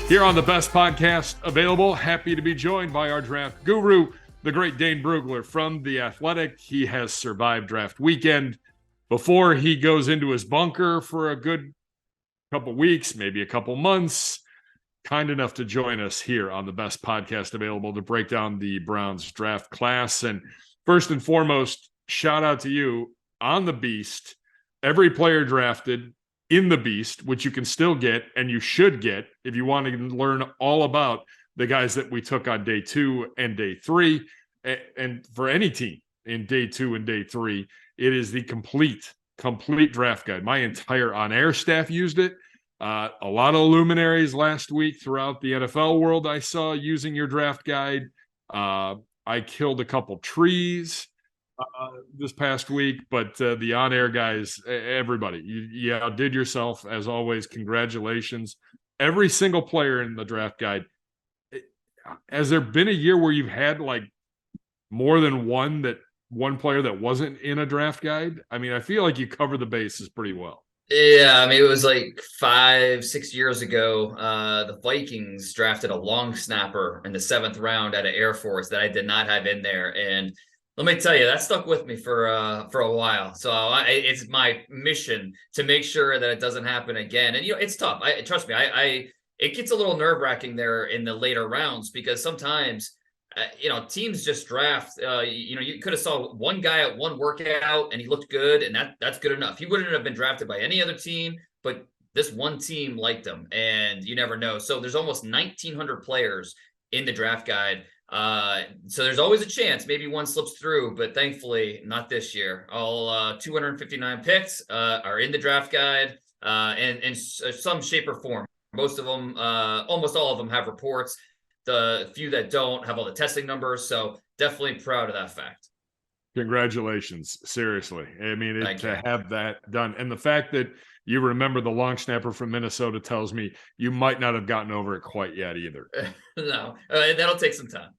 Here on the best podcast available, happy to be joined by our draft guru, the great Dane Brugler from The Athletic. He has survived draft weekend. Before he goes into his bunker for a good couple weeks, maybe a couple months, kind enough to join us here on the best podcast available to break down the Browns draft class. And first and foremost, shout out to you on the Beast. Every player drafted in the Beast, which you can still get and you should get if you want to learn all about the guys that we took on day 2 and day 3. And for any team in day 2 and day 3, it is the complete draft guide. My entire on-air staff used it. A lot of luminaries last week throughout the NFL world I saw using your draft guide. I killed a couple trees this past week, but the on-air guys, everybody, you outdid yourself as always. Congratulations. Every single player in the draft guide. Has there been a year where you've had like more than one player that wasn't in a draft guide? I mean, I feel like you cover the bases pretty well. Yeah, I mean, it was like 5-6 years ago. The Vikings drafted a long snapper in the 7th round out of Air Force that I did not have in there, and let me tell you, that stuck with me for a while. So it's my mission to make sure that it doesn't happen again. And it's tough. Trust me. It gets a little nerve-wracking there in the later rounds because sometimes teams just draft. You could have saw one guy at one workout and he looked good, and that's good enough. He wouldn't have been drafted by any other team, but this one team liked him, and you never know. So there's almost 1,900 players in the draft guide. So there's always a chance maybe one slips through, but thankfully not this year. All 259 picks are in the draft guide and in some shape or form. Most of them, almost all of them have reports. The few that don't have all the testing numbers. So definitely proud of that fact. Congratulations. Seriously. I mean, to have that done. And the fact that you remember the long snapper from Minnesota tells me you might not have gotten over it quite yet either. No, that'll take some time.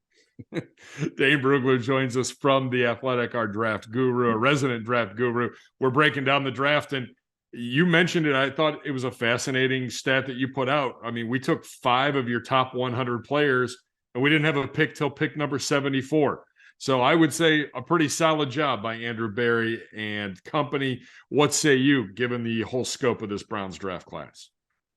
Dane Brugler joins us from The Athletic, our draft guru, a resident draft guru. We're breaking down the draft, and you mentioned it. I thought it was a fascinating stat that you put out. I mean, we took 5 of your top 100 players, and we didn't have a pick till pick number 74. So I would say a pretty solid job by Andrew Berry and company. What say you, given the whole scope of this Browns draft class?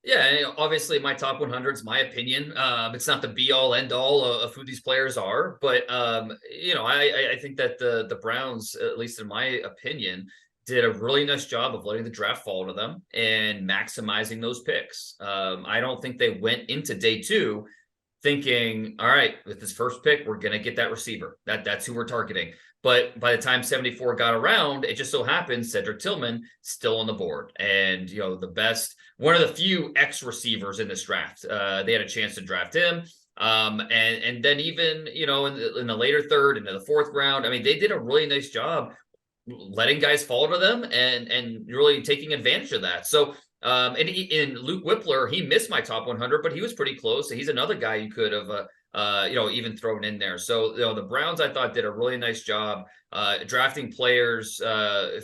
Yeah, obviously my top 100 is my opinion. It's not the be all end all of who these players are, but I think that the Browns, at least in my opinion, did a really nice job of letting the draft fall to them and maximizing those picks. I don't think they went into day 2 thinking, all right, with this first pick, we're going to get that receiver. That's who we're targeting. But by the time 74 got around, it just so happened Cedric Tillman still on the board. And, one of the few X receivers in this draft. They had a chance to draft him. And then even, in the later 3rd, into the 4th round, I mean, they did a really nice job letting guys fall to them and really taking advantage of that. So, and Luke Wypler, he missed my top 100, but he was pretty close. So he's another guy you could have, even thrown in there. So, the Browns, I thought, did a really nice job drafting players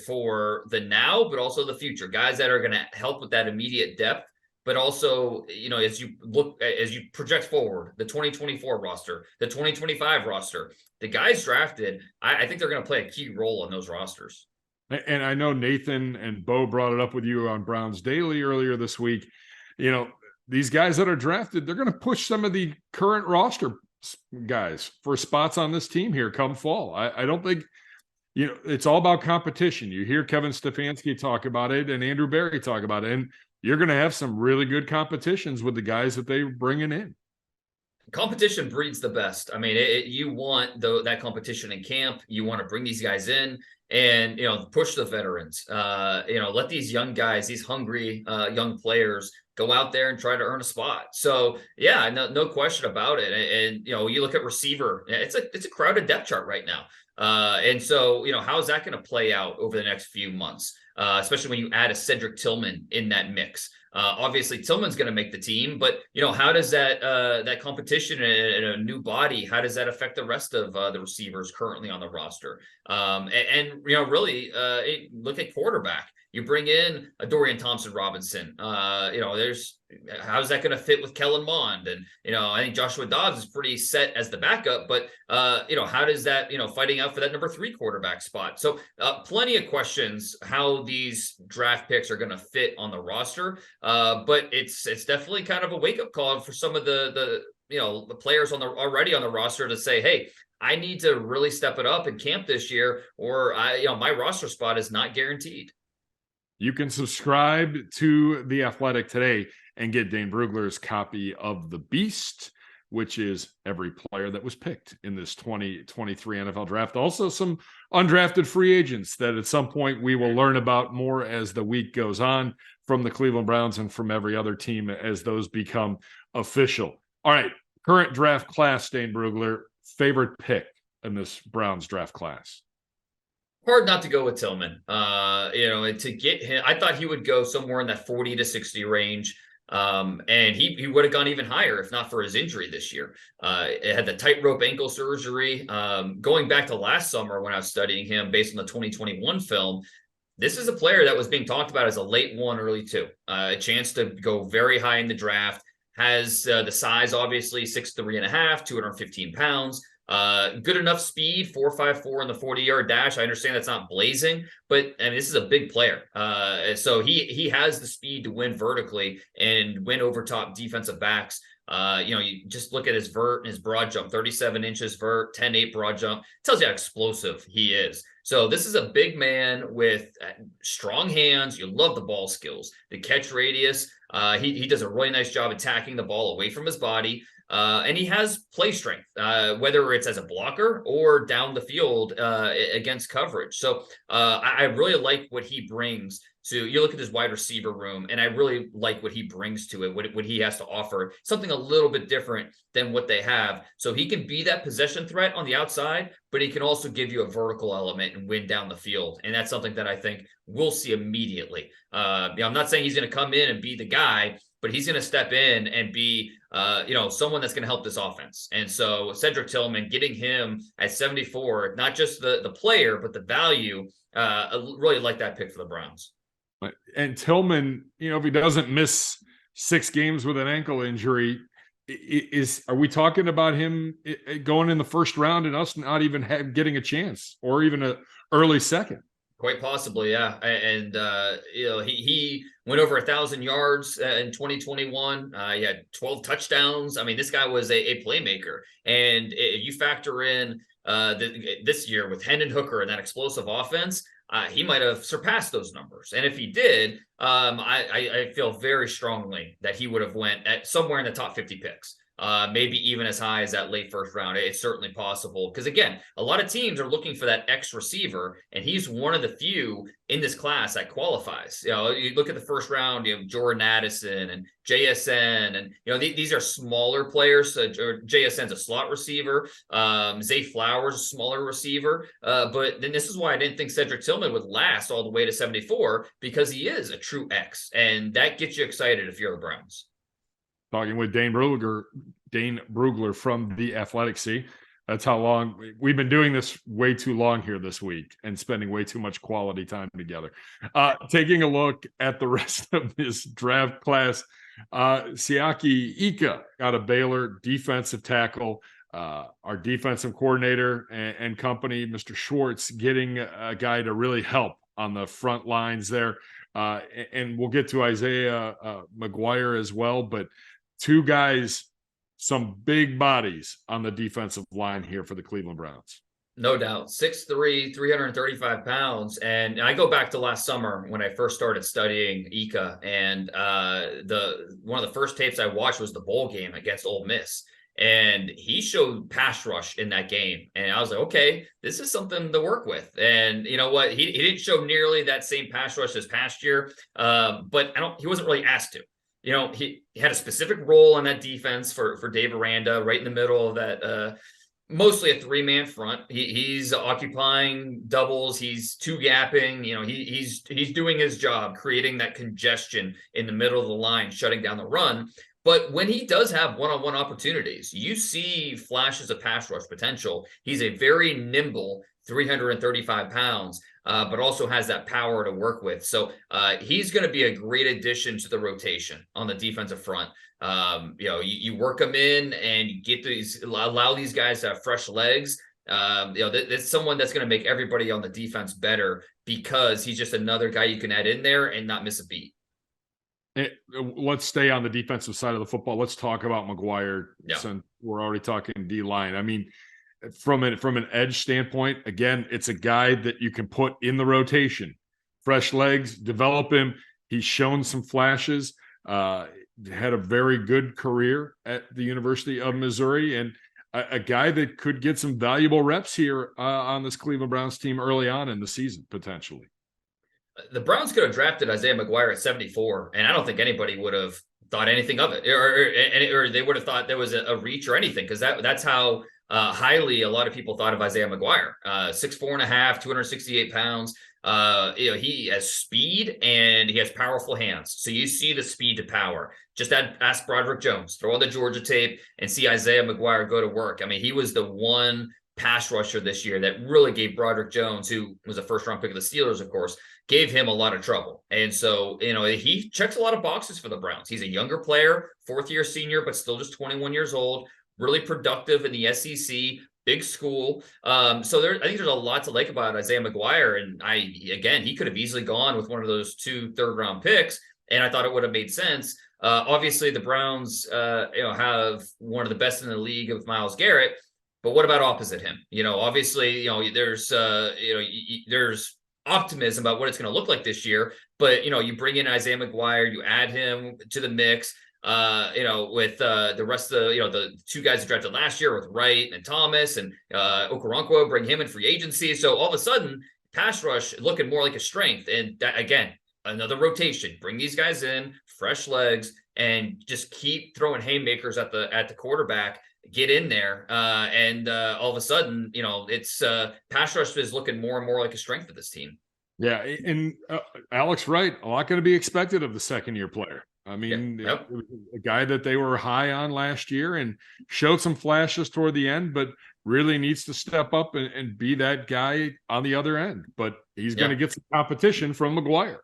for the now, but also the future, guys that are going to help with that immediate depth. But also, as you project forward, the 2024 roster, the 2025 roster, the guys drafted, I think they're going to play a key role in those rosters. And I know Nathan and Bo brought it up with you on Browns Daily earlier this week. These guys that are drafted, they're going to push some of the current roster guys for spots on this team here come fall. I don't think, it's all about competition. You hear Kevin Stefanski talk about it and Andrew Berry talk about it, and you're going to have some really good competitions with the guys that they're bringing in. Competition breeds the best. I mean, you want that competition in camp. You want to bring these guys in and, push the veterans. Let these young guys, these hungry young players go out there and try to earn a spot. So, yeah, no question about it. And you look at receiver, it's a crowded depth chart right now. And so, how is that going to play out over the next few months, especially when you add a Cedric Tillman in that mix? Obviously, Tillman's going to make the team, but how does that competition in a new body? How does that affect the rest of the receivers currently on the roster? Really, look at quarterback. You bring in a Dorian Thompson-Robinson. How's that going to fit with Kellen Mond? And, I think Joshua Dobbs is pretty set as the backup, but, how does that, fighting out for that number 3 quarterback spot? So plenty of questions how these draft picks are going to fit on the roster. But it's definitely kind of a wake-up call for some of the players already on the roster to say, hey, I need to really step it up in camp this year, or my roster spot is not guaranteed. You can subscribe to The Athletic today and get Dane Brugler's copy of The Beast, which is every player that was picked in this 2023 NFL draft. Also, some undrafted free agents that at some point we will learn about more as the week goes on from the Cleveland Browns and from every other team as those become official. All right, current draft class, Dane Brugler, favorite pick in this Browns draft class? Hard not to go with Tillman. To get him, I thought he would go somewhere in that 40 to 60 range. And he would have gone even higher if not for his injury this year. It had the tightrope ankle surgery. Going back to last summer when I was studying him based on the 2021 film, this is a player that was being talked about as a late 1, early 2. A chance to go very high in the draft. Has the size, obviously, 6'3.5", 215 pounds. Good enough speed, 4.54 in the 40-yard dash. I understand that's not blazing, but this is a big player. So he has the speed to win vertically and win over top defensive backs. You just look at his vert and his broad jump, 37 inches vert, 10.8 broad jump, tells you how explosive he is. So this is a big man with strong hands. You love the ball skills, the catch radius. He does a really nice job attacking the ball away from his body. And he has play strength, whether it's as a blocker or down the field against coverage. So I really like what he brings to, you look at his wide receiver room, and I really like what he brings to it, what he has to offer, something a little bit different than what they have. So he can be that possession threat on the outside, but he can also give you a vertical element and win down the field. And that's something that I think we'll see immediately. I'm not saying he's going to come in and be the guy, but he's going to step in and be, someone that's going to help this offense. And so Cedric Tillman, getting him at 74, not just the player, but the value, I really like that pick for the Browns. And Tillman, if he doesn't miss 6 games with an ankle injury, are we talking about him going in the first round and us not even getting a chance or even an early second? Quite possibly, yeah. And he went over 1,000 yards in 2021. He had 12 touchdowns. I mean, this guy was a playmaker. And if you factor in this year with Hendon Hooker and that explosive offense, he might have surpassed those numbers. And if he did, I feel very strongly that he would have went at somewhere in the top 50 picks. Maybe even as high as that late first round. It's certainly possible. Because again, a lot of teams are looking for that X receiver, and he's one of the few in this class that qualifies. You look at the first round, you have Jordan Addison and JSN, and these are smaller players. JSN's a slot receiver. Zay Flowers, a smaller receiver. But then this is why I didn't think Cedric Tillman would last all the way to 74, because he is a true X, and that gets you excited if you're the Browns. Talking with Dane Brugler from The Athletic. See, that's how long we've been doing this, way too long here this week and spending way too much quality time together. Taking a look at the rest of this draft class, Siaki Ika out of Baylor, defensive tackle. Our defensive coordinator and company, Mr. Schwartz, getting a guy to really help on the front lines there. And we'll get to Isaiah McGuire as well, but 2 guys, some big bodies on the defensive line here for the Cleveland Browns. No doubt. 6'3", 335 pounds. And I go back to last summer when I first started studying Ika, and one of the first tapes I watched was the bowl game against Ole Miss. And he showed pass rush in that game. And I was like, okay, this is something to work with. And you know what? He didn't show nearly that same pass rush this past year. But he wasn't really asked to. He had a specific role on that defense for Dave Aranda, right in the middle of that, mostly a 3-man front. He's occupying doubles. He's 2-gapping. He's doing his job, creating that congestion in the middle of the line, shutting down the run. But when he does have one-on-one opportunities, you see flashes of pass rush potential. He's a very nimble 335 pounds, but also has that power to work with. So he's going to be a great addition to the rotation on the defensive front. You work them in and you get allow these guys to have fresh legs. It's someone that's going to make everybody on the defense better because he's just another guy you can add in there and not miss a beat. Let's stay on the defensive side of the football. Let's talk about McGuire since we're already talking D-line. I mean, from an edge standpoint, again, it's a guy that you can put in the rotation. Fresh legs, develop him. He's shown some flashes, had a very good career at the University of Missouri, and a guy that could get some valuable reps here on this Cleveland Browns team early on in the season, potentially. The Browns could have drafted Isaiah McGuire at 74, and I don't think anybody would have thought anything of it, or they would have thought there was a reach or anything, because that's how highly a lot of people thought of Isaiah McGuire. 6'4.5", 268 pounds. He has speed and he has powerful hands. So you see the speed to power. Just ask Broderick Jones, throw on the Georgia tape and see Isaiah McGuire go to work. I mean, he was the one pass rusher this year that really gave Broderick Jones, who was a first-round pick of the Steelers, of course, gave him a lot of trouble. And so, he checks a lot of boxes for the Browns. He's a younger player, fourth-year senior, but still just 21 years old, really productive in the SEC, big school. I think there's a lot to like about Isaiah McGuire. And he could have easily gone with one of those 2 third-round picks, and I thought it would have made sense. Obviously, the Browns, have one of the best in the league with Myles Garrett. But what about opposite him? Obviously, there's optimism about what it's going to look like this year. But, you bring in Isaiah McGuire, you add him to the mix, with the rest of the 2 guys that drafted last year with Wright and Thomas and Okoronkwo, bring him in free agency. So all of a sudden, pass rush looking more like a strength. And that, again, another rotation. Bring these guys in, fresh legs, and just keep throwing haymakers at the quarterback. Get in there, and all of a sudden, it's pass rush is looking more and more like a strength of this team. Yeah, and Alex Wright, a lot going to be expected of the second-year player. I mean, a guy that they were high on last year and showed some flashes toward the end, but really needs to step up and be that guy on the other end. But he's going to get some competition from McGuire.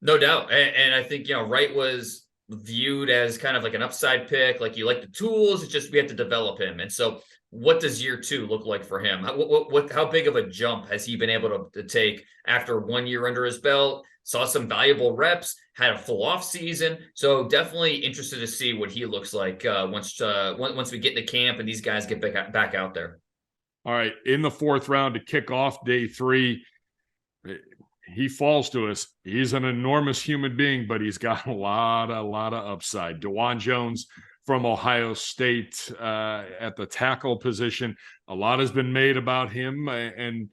No doubt. And I think, Wright was viewed as kind of like an upside pick, like you like the tools, it's just we have to develop him. And so what does year 2 look like for him? How big of a jump has he been able to take after 1 year under his belt? Saw some valuable reps, had a full off season. So definitely interested to see what he looks like once we get into camp and these guys get back out there. All right. In the 4th round to kick off day 3, he falls to us. He's an enormous human being, but he's got a lot of upside. Dawand Jones from Ohio State at the tackle position. A lot has been made about him and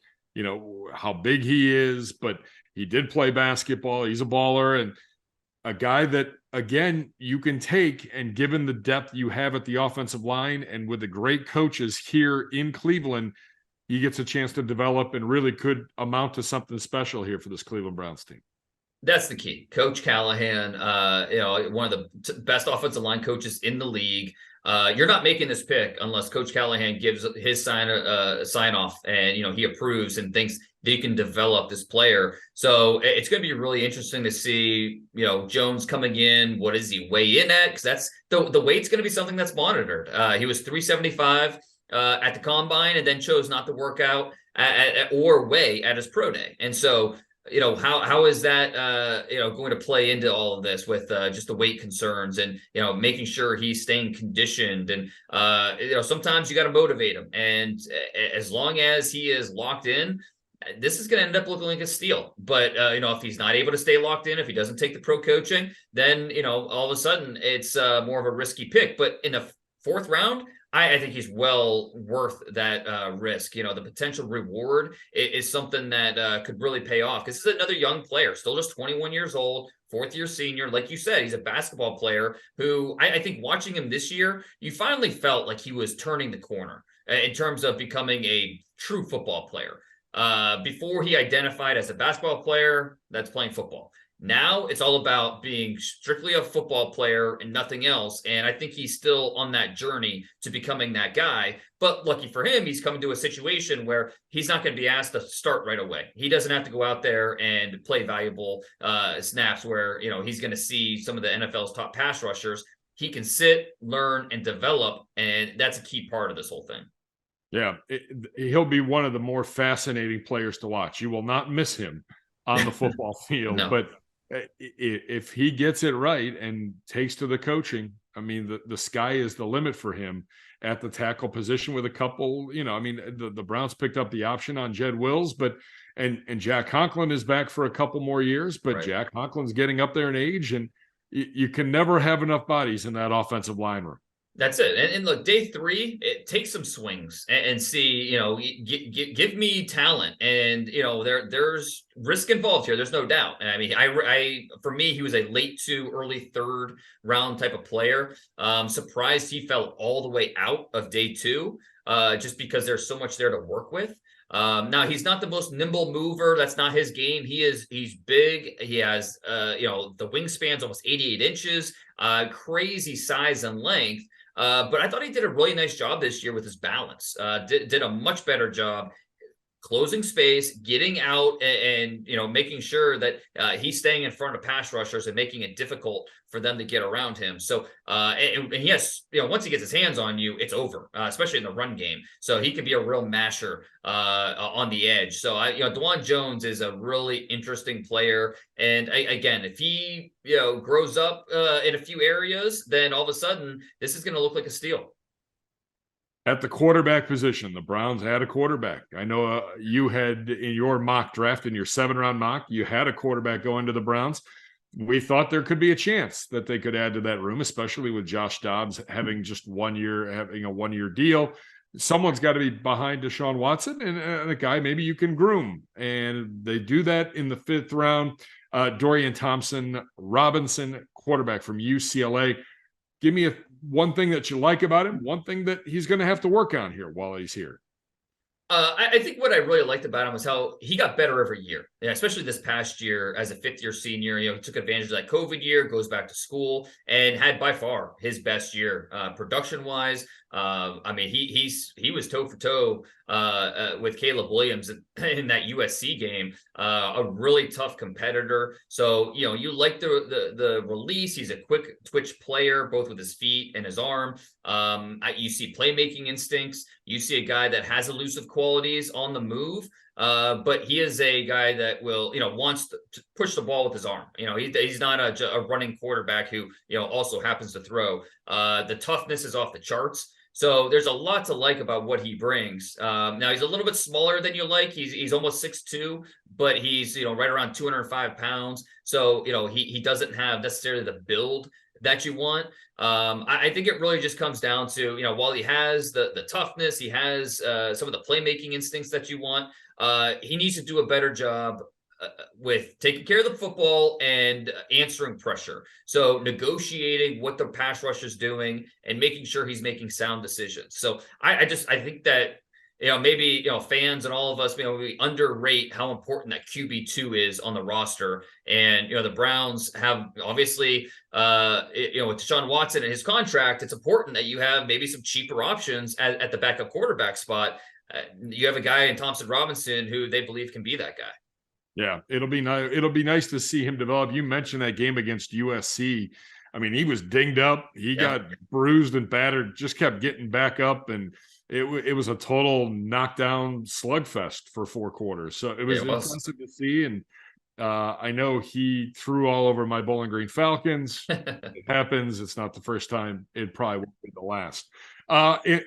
how big he is, but he did play basketball. He's a baller and a guy that, again, you can take, and given the depth you have at the offensive line and with the great coaches here in Cleveland, he gets a chance to develop and really could amount to something special here for this Cleveland Browns team. That's the key. Coach Callahan, one of the best offensive line coaches in the league. You're not making this pick unless Coach Callahan gives his sign off and, he approves and thinks they can develop this player. So it's going to be really interesting to see, Jones coming in. What does he weigh in at? Because that's the weight's going to be something that's monitored. He was 375 at the combine and then chose not to work out or weigh at his pro day. And so, how is that, going to play into all of this with just the weight concerns and, making sure he's staying conditioned and, sometimes you got to motivate him. And as long as he is locked in, this is going to end up looking like a steal. But, if he's not able to stay locked in, if he doesn't take the pro coaching, then, all of a sudden it's more of a risky pick. But in the 4th round, I think he's well worth that risk. The potential reward is something that could really pay off because this is another young player, still just 21 years old, 4th-year senior. Like you said, he's a basketball player who I think watching him this year, you finally felt like he was turning the corner in terms of becoming a true football player. Before he identified as a basketball player that's playing football. Now it's all about being strictly a football player and nothing else. And I think he's still on that journey to becoming that guy. But lucky for him, he's coming to a situation where he's not going to be asked to start right away. He doesn't have to go out there and play valuable snaps where, he's going to see some of the NFL's top pass rushers. He can sit, learn, and develop. And that's a key part of this whole thing. Yeah, he'll be one of the more fascinating players to watch. You will not miss him on the football field, No. but if he gets it right and takes to the coaching, I mean, the sky is the limit for him at the tackle position with a couple, the Browns picked up the option on Jed Wills, but and Jack Conklin is back for a couple more years, but right. Jack Conklin's getting up there in age, and you can never have enough bodies in that offensive line room. That's it. And look, day 3, take some swings and see, give me talent. And, there's risk involved here. There's no doubt. And I mean, for me, he was a late 2, early 3rd round type of player. Surprised he fell all the way out of day 2, just because there's so much there to work with. Now he's not the most nimble mover. That's not his game. He's big. He has, the wingspan's almost 88 inches, crazy size and length. But I thought he did a really nice job this year with his balance. Did a much better job closing space, getting out, and making sure that he's staying in front of pass rushers and making it difficult for them to get around him. So and he has, once he gets his hands on you, it's over, especially in the run game. So he could be a real masher on the edge. So Dawand Jones is a really interesting player. And again, if he grows up in a few areas, then all of a sudden this is going to look like a steal. At the quarterback position, the Browns had a quarterback. I know you had in your mock draft, in your 7-round mock, you had a quarterback go into the Browns. We thought there could be a chance that they could add to that room, especially with Josh Dobbs having just 1 year, having a 1-year deal. Someone's got to be behind Deshaun Watson, and a guy maybe you can groom. And they do that in the 5th round. Dorian Thompson-Robinson, quarterback from UCLA. Give me one thing that you like about him, one thing that he's going to have to work on here while he's here. I think what I really liked about him was how he got better every year, especially this past year as a 5th-year senior. He took advantage of that COVID year, goes back to school, and had by far his best year production-wise. I mean, he was toe for toe with Caleb Williams in that USC game. A really tough competitor. So you like the release. He's a quick twitch player, both with his feet and his arm. You see playmaking instincts. You see a guy that has elusive qualities on the move. But he is a guy that will, wants to push the ball with his arm. He's not a running quarterback who, also happens to throw. The toughness is off the charts. So there's a lot to like about what he brings. Now he's a little bit smaller than you like. He's almost 6'2", but he's, right around 205 pounds. So, he doesn't have necessarily the build that you want. I think it really just comes down to, while he has the toughness, he has some of the playmaking instincts that you want. He needs to do a better job with taking care of the football and answering pressure. So negotiating what the pass rush is doing and making sure he's making sound decisions. So I think that, maybe, fans and all of us, we underrate how important that QB2 is on the roster. And, the Browns have obviously, with Deshaun Watson and his contract, it's important that you have maybe some cheaper options at the backup quarterback spot. You have a guy in Thompson-Robinson who they believe can be that guy. Yeah, it'll be nice. It'll be nice to see him develop. You mentioned that game against USC. I mean, he was dinged up. He got bruised and battered, just kept getting back up. And it was a total knockdown slugfest for 4 quarters. So it was impressive to see. And I know he threw all over my Bowling Green Falcons. It happens. It's not the first time. It probably won't be the last.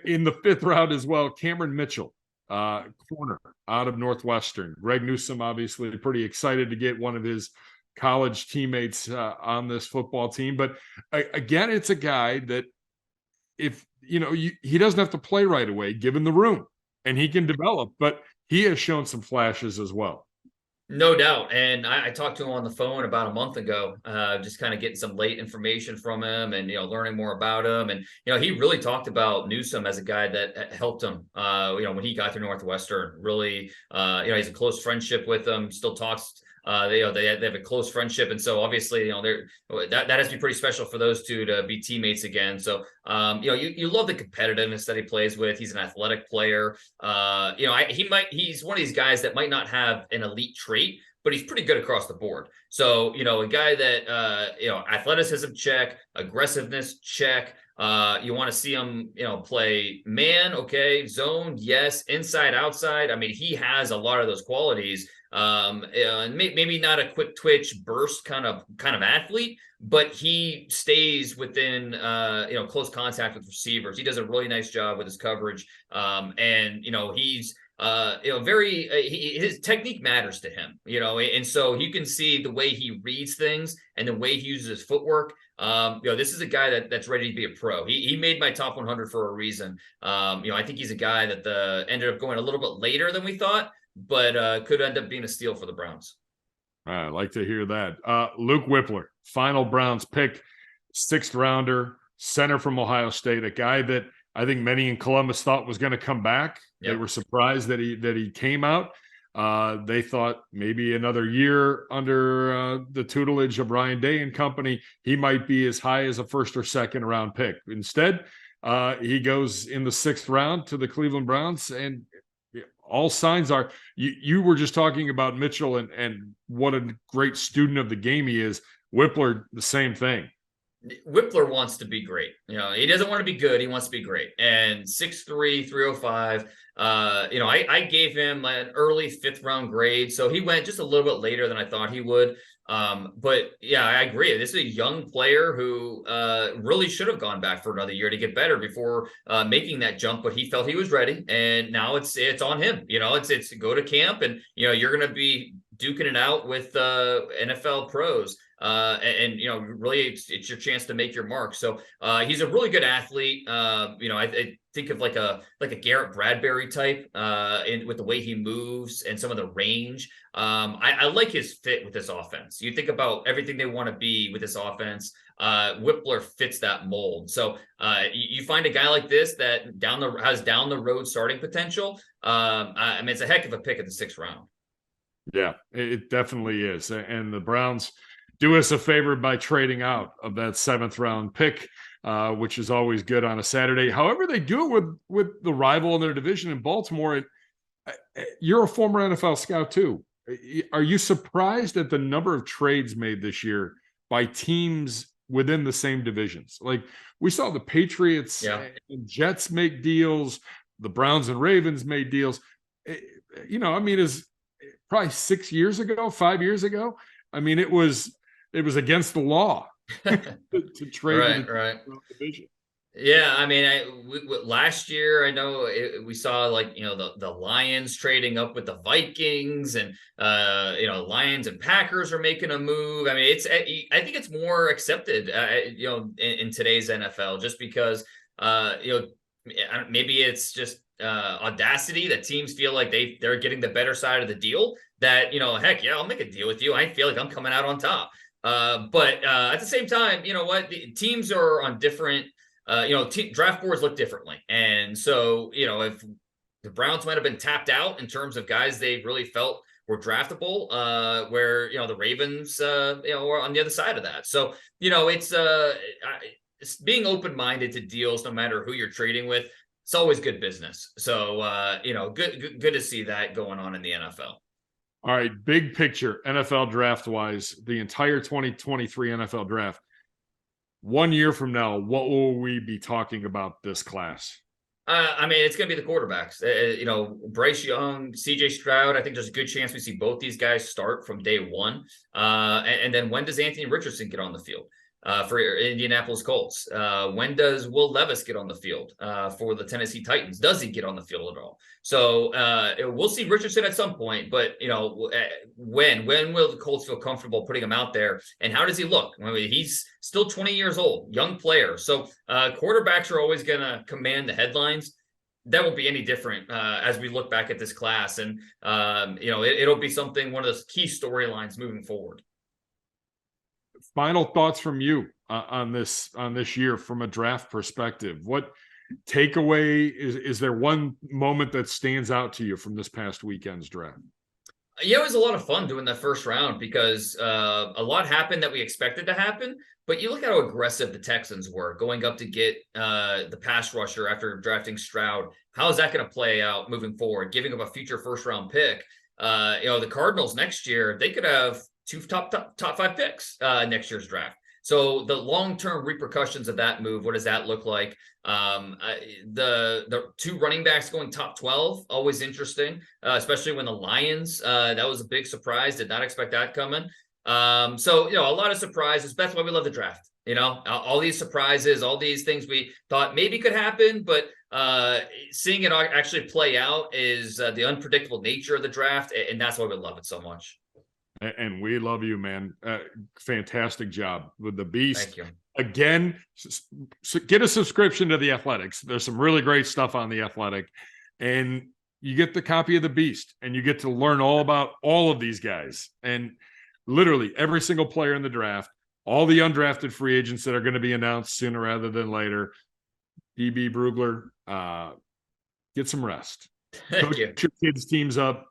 In the 5th round as well, Cameron Mitchell, corner out of Northwestern. Greg Newsome, obviously pretty excited to get one of his college teammates on this football team. But again, it's a guy that if, he doesn't have to play right away, given the room, and he can develop, but he has shown some flashes as well. No doubt. And I talked to him on the phone about a month ago, just kind of getting some late information from him and, learning more about him. And, he really talked about Newsome as a guy that helped him, when he got to Northwestern. Really, he's a close friendship with him, still talks they have a close friendship, and so obviously that has to be pretty special for those two to be teammates again. So you love the competitiveness that he plays with. He's an athletic player. He's one of these guys that might not have an elite trait, but he's pretty good across the board. So, a guy that, athleticism check, aggressiveness check. You want to see him, play man, okay, zone, yes, inside, outside. I mean, he has a lot of those qualities. And maybe not a quick twitch burst kind of athlete, but he stays within, close contact with receivers. He does a really nice job with his coverage. And he's, his technique matters to him, and so you can see the way he reads things and the way he uses his footwork. This is a guy that's ready to be a pro. He made my top 100 for a reason. I think he's a guy that ended up going a little bit later than we thought, but could end up being a steal for the Browns. I like to hear that. Luke Wypler, final Browns pick, 6th rounder, center from Ohio State, a guy that I think many in Columbus thought was going to come back. Yep. They were surprised that he came out. They thought maybe another year under the tutelage of Ryan Day and company, he might be as high as a 1st or 2nd round pick. Instead, he goes in the 6th round to the Cleveland Browns, and all signs are you were just talking about Mitchell and what a great student of the game he is. Wypler, the same thing. Wypler wants to be great. He doesn't want to be good. He wants to be great. And 6'3", 305. I gave him an early 5th round grade. So he went just a little bit later than I thought he would. But yeah, I agree. This is a young player who really should have gone back for another year to get better before making that jump. But he felt he was ready, and now it's on him. It's go to camp, and you're going to be duking it out with NFL pros. Really it's your chance to make your mark. So he's a really good athlete. I think of like a Garrett Bradbury type with the way he moves and some of the range. I like his fit with this offense. You think about everything they want to be with this offense. Wypler fits that mold. So you find a guy like this that has down the road starting potential. It's a heck of a pick at the 6th round. Yeah, it definitely is. And the Browns do us a favor by trading out of that 7th round pick, which is always good on a Saturday. However, they do it with the rival in their division in Baltimore. You're a former NFL scout too. Are you surprised at the number of trades made this year by teams within the same divisions? Like we saw the Patriots and Jets make deals. The Browns and Ravens made deals. Is probably 6 years ago, 5 years ago. It was against the law to trade right. division. Yeah, last year I know we saw the Lions trading up with the Vikings, and Lions and Packers are making a move. I think it's more accepted in today's NFL, just because maybe it's just audacity that teams feel like they're getting the better side of the deal. That heck yeah, I'll make a deal with you. I feel like I'm coming out on top. But at the same time, the teams are on different. Draft boards look differently. And so, if the Browns might have been tapped out in terms of guys they really felt were draftable, where, the Ravens, were on the other side of that. So, it's being open-minded to deals, no matter who you're trading with. It's always good business. So, good to see that going on in the NFL. All right, big picture, NFL draft-wise, the entire 2023 NFL draft. 1 year from now, what will we be talking about this class? It's going to be the quarterbacks. Bryce Young, CJ Stroud. I think there's a good chance we see both these guys start from day one. And then when does Anthony Richardson get on the field for Indianapolis Colts? When does Will Levis get on the field for the Tennessee Titans? Does he get on the field at all? So we'll see Richardson at some point, but when will the Colts feel comfortable putting him out there? And how does he look? He's still 20 years old, young player. So quarterbacks are always going to command the headlines. That won't be any different as we look back at this class. And, it'll be one of those key storylines moving forward. Final thoughts from you on this year from a draft perspective. What takeaway is there one moment that stands out to you from this past weekend's draft? Yeah, it was a lot of fun doing that first round because a lot happened that we expected to happen. But you look at how aggressive the Texans were going up to get the pass rusher after drafting Stroud. How is that going to play out moving forward? Giving up a future first round pick. The Cardinals next year, they could have two top 5 picks next year's draft. So the long-term repercussions of that move, what does that look like? The 2 running backs going top 12, always interesting, especially when the Lions, that was a big surprise. Did not expect that coming. So, a lot of surprises. That's why we love the draft. All these surprises, all these things we thought maybe could happen, but seeing it actually play out is the unpredictable nature of the draft. And that's why we love it so much. And we love you, man. Fantastic job with the Beast. Thank you. Again, get a subscription to The Athletics. There's some really great stuff on The Athletic. And you get the copy of the Beast, and you get to learn all about all of these guys. And literally every single player in the draft, all the undrafted free agents that are going to be announced sooner rather than later. DB Brugler, get some rest. Thank you. Coach your kids' teams up.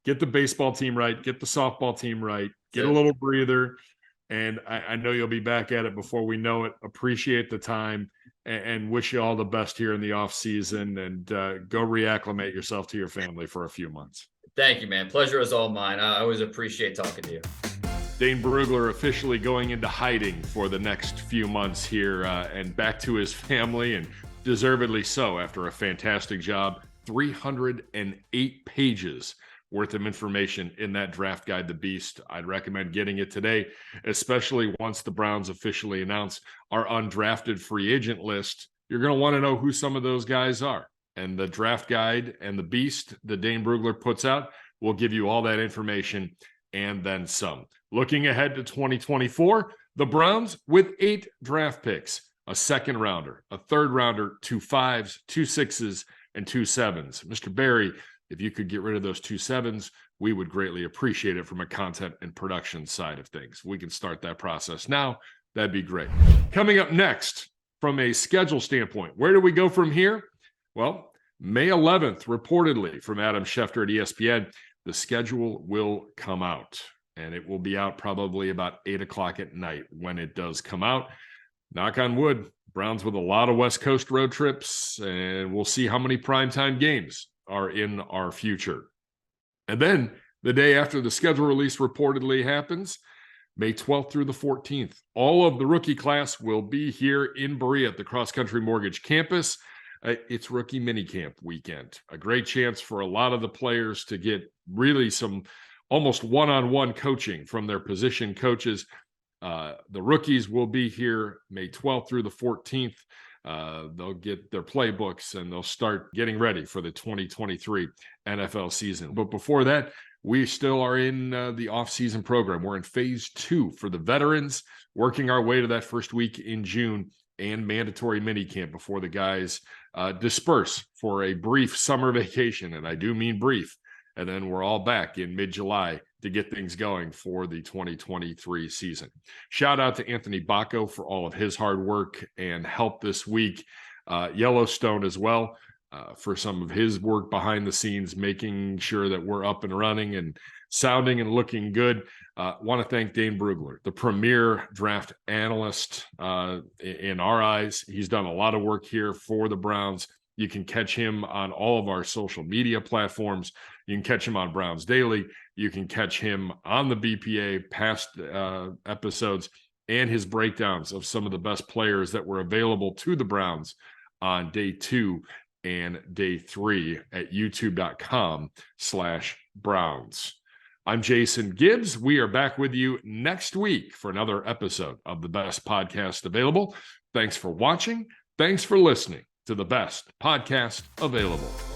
Get the baseball team right. Get the softball team right. Get a Yeah. little breather. And I know you'll be back at it before we know it. Appreciate the time and wish you all the best here in the off season. And go reacclimate yourself to your family for a few months. Thank you, man. Pleasure is all mine. I always appreciate talking to you. Dane Brugler officially going into hiding for the next few months here and back to his family, and deservedly so after a fantastic job. 308 pages worth of information in that draft guide, The Beast. I'd recommend getting it today, especially once the Browns officially announce our undrafted free agent list. You're going to want to know who some of those guys are. And the draft guide and The Beast that Dane Brugler puts out will give you all that information and then some. Looking ahead to 2024, the Browns with 8 draft picks, a second rounder, a third rounder, 2 5s, 2 6s, and 2 7s. Mr. Barry, if you could get rid of those 2 7s, we would greatly appreciate it from a content and production side of things. We can start that process now. That'd be great. Coming up next, from a schedule standpoint, where do we go from here? Well, May 11th, reportedly from Adam Schefter at ESPN, the schedule will come out, and it will be out probably about 8 o'clock at night when it does come out. Knock on wood, Browns with a lot of West Coast road trips, and we'll see how many primetime games are in our future. And then the day after the schedule release reportedly happens, May 12th through the 14th, all of the rookie class will be here in Berea at the Cross Country Mortgage campus. It's rookie minicamp weekend, a great chance for a lot of the players to get really some almost one-on-one coaching from their position coaches. The rookies will be here May 12th through the 14th. They'll get their playbooks and they'll start getting ready for the 2023 NFL season. But before that, we still are in the off-season program. We're in phase 2 for the veterans, working our way to that first week in June and mandatory minicamp before the guys disperse for a brief summer vacation. And I do mean brief. And then we're all back in mid-July to get things going for the 2023 season. Shout out to Anthony Bacco for all of his hard work and help this week. Yellowstone as well for some of his work behind the scenes, making sure that we're up and running and sounding and looking good. Want to thank Dane Brugler, the premier draft analyst in our eyes. He's done a lot of work here for the Browns. You can catch him on all of our social media platforms. You can catch him on Browns Daily. You can catch him on the BPA past episodes and his breakdowns of some of the best players that were available to the Browns on day 2 and day 3 at youtube.com/Browns. I'm Jason Gibbs. We are back with you next week for another episode of the best podcast available. Thanks for watching. Thanks for listening to the best podcast available.